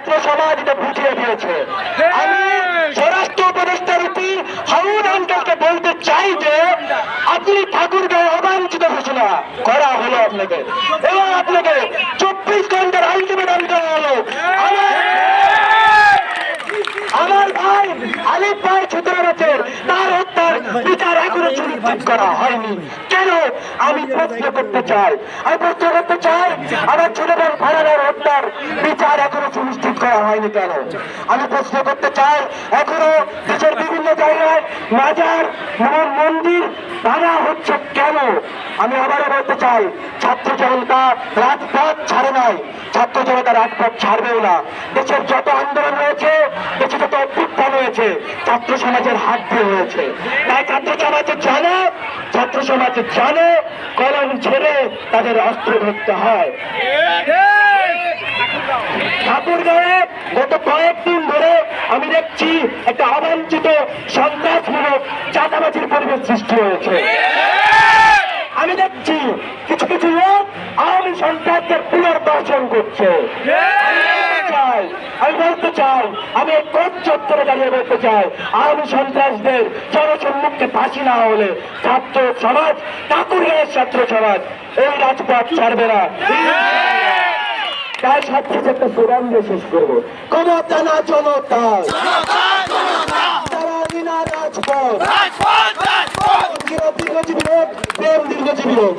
ছাত্র সমাজ এটা বুঝিয়ে দিয়েছে। আমি স্বরাষ্ট্র উপদেষ্টা রূপী হারুন আঙ্কেলকে বলতে চাই যে আপনি ঠাকুরগাঁও অবাঞ্ছিত ঘোষণা করা হলো আপনাকে, এবং আপনাকে 24 ঘন্টার আলটিমেটাম দেওয়া হলো। আমার ভাই আলিফ ভাই 17 বছর, তার হত্যার বিচার এখনো সুনিশ্চিত করা হয়নি কেন? আমি প্রশ্ন করতে চাই, আমার ছোট বোন ফারানার হত্যার বিচার এখনো সুনিশ্চিত করা হয়নি কেন? আমি প্রশ্ন করতে চাই, এখনো দেশের বিভিন্ন জায়গায় মাজার মন্দির ভাঙা হচ্ছে কেন? আমি আবারও বলতে চাই, ছাত্র জনতা রাজপথ ছাড়ে নাই, ছাত্র জনতা রাজপথ ছাড়বেও না। দেশের যত আন্দোলন হয়েছে, দেশে যত অভ্যুত্থান হয়েছে, ছাত্র সমাজের হাত দিয়ে হয়েছে। তাই ছাত্র সমাজ জানে কলম ছেড়ে তাদের অস্ত্র ধরতে হয়। ঠাকুরগাঁয়ে গত কয়েকদিন ধরে আমি দেখছি একটা অবাঞ্ছিত সন্ত্রাসমূলক চাঁদাবাজির পরিবেশ সৃষ্টি হয়েছে। আমি দেখছি কিছু কিছু লোক আওয়ামী সন্ত্রাসদের পুনর্দর্শন করছে। আমি বলতে চাই, আমি এই কোর্ট চত্বরে দাঁড়িয়ে বলতে চাই, আওয়ামী সন্ত্রাসদের জনসম্মুখে ফাঁসি না হলে ছাত্র সমাজ, ঠাকুরগাঁয়ের ছাত্র সমাজ এই রাজপথ ছাড়বে না। তাই সাথে একটা স্লোগান দিয়ে শেষ করবো, ক্ষমতা না জনতা, রাজপথ, দীর্ঘজীবী হোক, প্রেম দীর্ঘজীবী হোক।